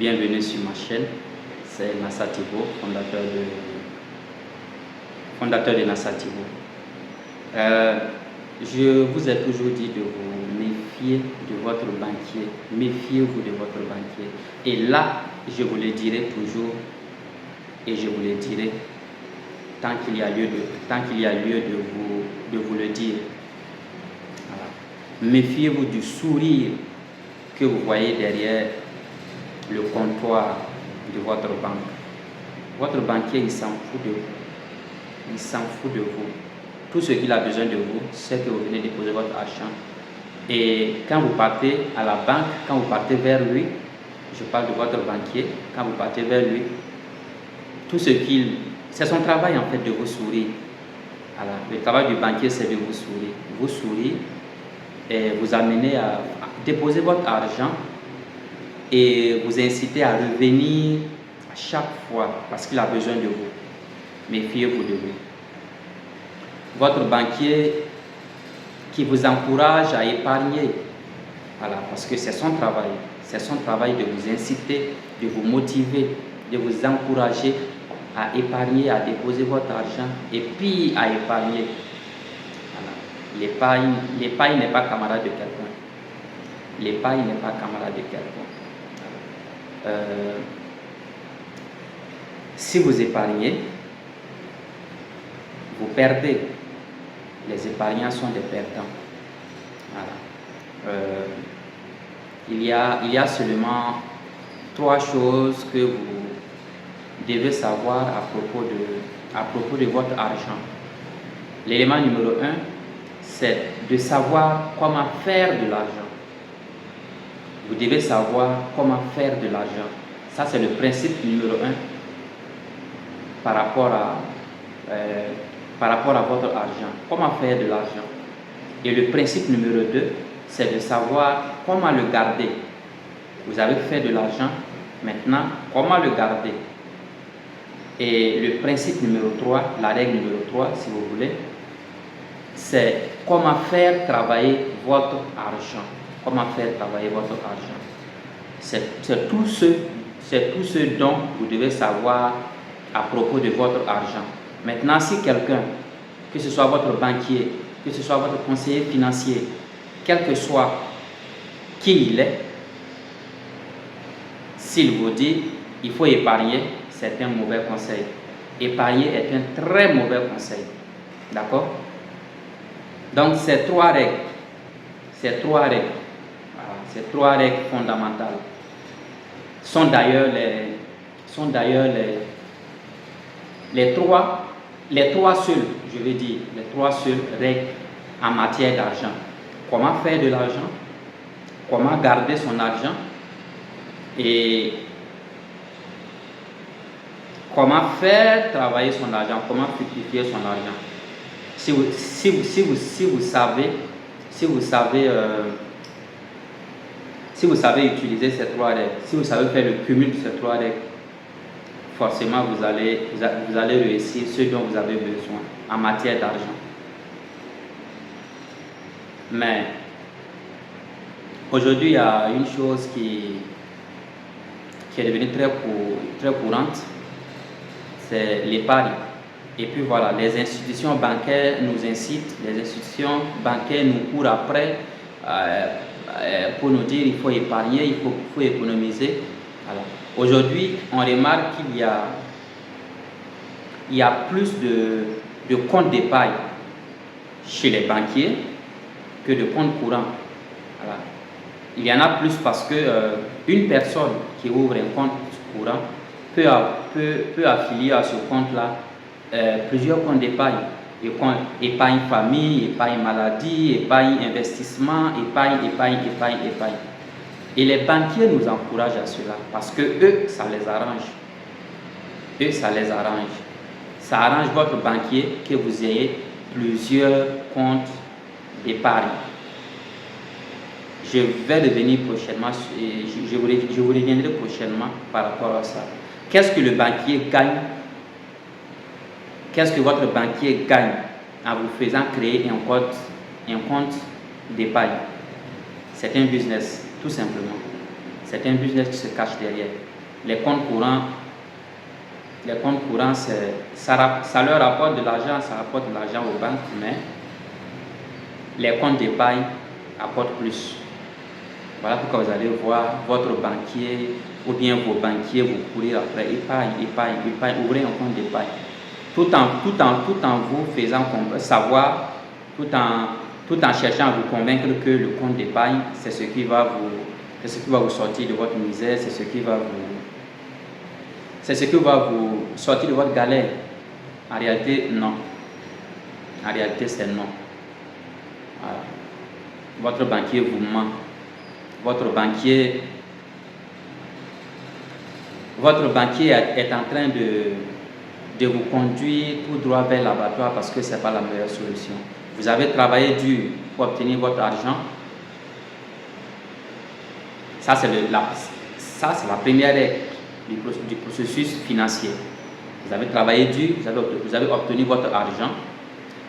Bienvenue sur ma chaîne. C'est Nassativo, fondateur de Nassativo. Je vous ai toujours dit de vous méfier de votre banquier. Méfiez-vous de votre banquier. Et là, je vous le dirai toujours et je vous le dirai tant qu'il y a lieu de vous le dire. Voilà. Méfiez-vous du sourire que vous voyez derrière le comptoir de votre banque. Votre banquier, il s'en fout de vous. Il s'en fout de vous. Tout ce qu'il a besoin de vous, c'est que vous venez déposer votre argent. Et quand vous partez à la banque, quand vous partez vers lui, je parle de votre banquier, quand vous partez vers lui, c'est son travail en fait de vous sourire. Voilà. Le travail du banquier, c'est de vous sourire. Vous sourire et vous amener à déposer votre argent et vous inciter à revenir à chaque fois parce qu'il a besoin de vous. Méfiez-vous de lui. Votre banquier qui vous encourage à épargner, voilà, parce que c'est son travail. C'est son travail de vous inciter, de vous motiver, de vous encourager à épargner, à déposer votre argent et puis à épargner. Voilà. L'épargne n'est pas camarade de quelqu'un. L'épargne n'est pas camarade de quelqu'un. Si vous épargnez, vous perdez. Les épargnants sont des perdants. Voilà. Il y a seulement 3 choses que vous devez savoir à propos de votre argent. L'élément numéro 1, c'est de savoir comment faire de l'argent. Vous devez savoir comment faire de l'argent. Ça, c'est le principe numéro 1 par rapport à votre argent. Comment faire de l'argent. Et le principe numéro 2, c'est de savoir comment le garder. Vous avez fait de l'argent, maintenant, comment le garder. Et le principe numéro 3, la règle numéro 3, si vous voulez, c'est comment faire travailler votre argent. Comment faire travailler votre argent. C'est tout ce dont vous devez savoir à propos de votre argent. Maintenant, si quelqu'un, que ce soit votre banquier, que ce soit votre conseiller financier, quel que soit qui il est, s'il vous dit il faut épargner, c'est un mauvais conseil. Épargner est un très mauvais conseil. D'accord? Donc, ces 3 règles, ces 3 règles fondamentales sont d'ailleurs les trois seules, je vais dire, les 3 seules règles en matière d'argent. Comment faire de l'argent, comment garder son argent et comment faire travailler son argent, comment fructifier son argent. Si vous savez utiliser ces 3 règles, si vous savez faire le cumul de ces 3 règles, forcément vous allez réussir ce dont vous avez besoin en matière d'argent. Mais aujourd'hui, il y a une chose qui est devenue très courante, c'est l'épargne. Et puis voilà, les institutions bancaires nous incitent, les institutions bancaires nous courent après pour nous dire il faut épargner, il faut économiser. Alors, aujourd'hui, on remarque qu'il y a plus de comptes d'épargne chez les banquiers que de comptes courants. Voilà. Il y en a plus parce que une personne qui ouvre un compte courant peut affilier à ce compte-là plusieurs comptes d'épargne. Épargne famille, épargne maladie, épargne investissement, épargne. Et les banquiers nous encouragent à cela parce que eux, ça les arrange. Ça arrange votre banquier que vous ayez plusieurs comptes d'épargne. Je vais revenir prochainement, je vous reviendrai prochainement par rapport à ça. Qu'est-ce que le banquier gagne? Qu'est-ce que votre banquier gagne en vous faisant créer un compte d'épargne? C'est un business, tout simplement. C'est un business qui se cache derrière. Les comptes courants, ça leur apporte de l'argent, ça apporte de l'argent aux banques, mais les comptes d'épargne apportent plus. Voilà pourquoi vous allez voir votre banquier ou bien vos banquiers vous courir après épargne, ouvrez un compte d'épargne. Tout en vous faisant savoir, tout en cherchant à vous convaincre que le compte d'épargne, c'est ce qui va vous sortir de votre misère, c'est ce qui va vous sortir de votre galère. En réalité, non. En réalité, c'est non. Voilà. Votre banquier vous ment. Votre banquier est en train de vous conduire tout droit vers l'abattoir parce que ce n'est pas la meilleure solution. Vous avez travaillé dur pour obtenir votre argent. Ça, c'est la première règle du processus financier. Vous avez travaillé dur, vous avez obtenu votre argent.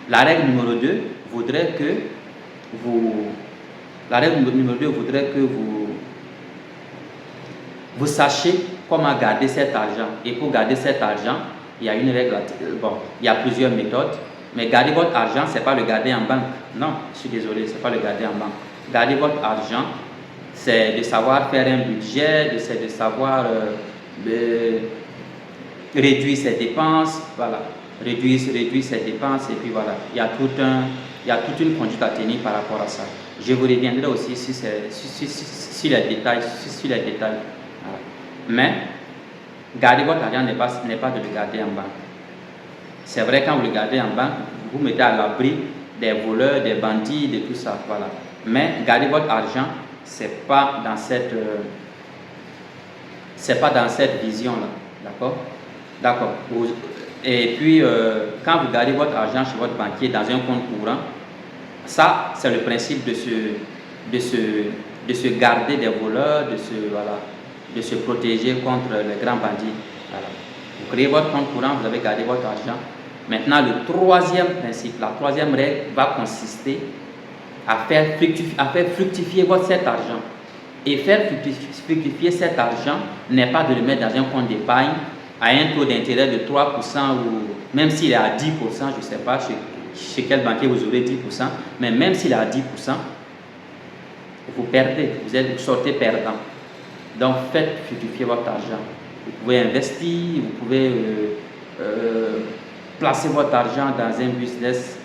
La règle numéro 2 voudrait que vous sachiez comment garder cet argent. Et pour garder cet argent, il y a une règle. Il y a plusieurs méthodes. Mais garder votre argent, ce n'est pas le garder en banque. Non, je suis désolé, ce n'est pas le garder en banque. Garder votre argent, c'est de savoir faire un budget, c'est de savoir réduire ses dépenses. Voilà. Réduire ses dépenses et puis voilà. Il y a toute une conduite à tenir par rapport à ça. Je vous reviendrai aussi sur les détails. Voilà. Mais garder votre argent n'est pas de le garder en banque. C'est vrai, quand vous le gardez en banque, vous mettez à l'abri des voleurs, des bandits, de tout ça. Voilà. Mais garder votre argent, c'est pas dans cette vision-là. D'accord. Et puis, quand vous gardez votre argent chez votre banquier dans un compte courant, ça, c'est le principe de se garder des voleurs, de se protéger contre les grands bandits. Voilà. Vous créez votre compte courant, vous avez gardé votre argent. Maintenant, le troisième principe, la troisième règle va consister à faire fructifier cet argent. Et faire fructifier cet argent n'est pas de le mettre dans un compte d'épargne à un taux d'intérêt de 3% ou même s'il est à 10%, je ne sais pas chez quel banquier vous aurez 10%, mais même s'il est à 10%, vous perdez, vous sortez perdant. Donc faites fructifier votre argent. Vous pouvez investir, vous pouvez placer votre argent dans un business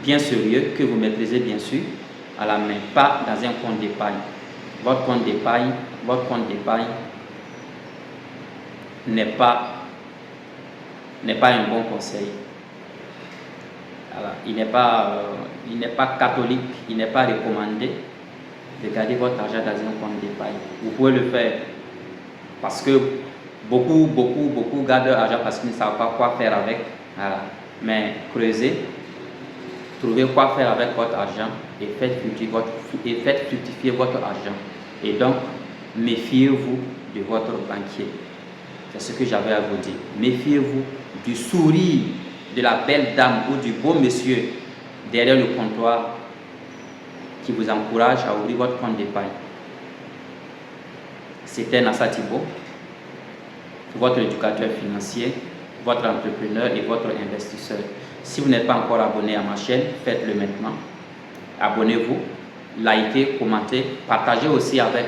bien sérieux que vous maîtrisez bien sûr à la main, pas dans un compte d'épargne. Votre compte d'épargne n'est pas un bon conseil. Alors, il n'est pas catholique, il n'est pas recommandé de garder votre argent dans un compte d'épargne. Vous pouvez le faire parce que beaucoup gardent leur argent parce qu'ils ne savent pas quoi faire avec. Voilà. Mais creusez, trouvez quoi faire avec votre argent et faites fructifier votre argent. Et donc, méfiez-vous de votre banquier. C'est ce que j'avais à vous dire. Méfiez-vous du sourire de la belle dame ou du beau monsieur derrière le comptoir qui vous encourage à ouvrir votre compte d'épargne. C'était Nassa Thibault, votre éducateur financier, votre entrepreneur et votre investisseur. Si vous n'êtes pas encore abonné à ma chaîne, faites-le maintenant. Abonnez-vous, likez, commentez, partagez aussi avec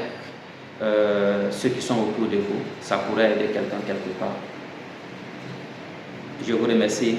ceux qui sont autour de vous. Ça pourrait aider quelqu'un quelque part. Je vous remercie.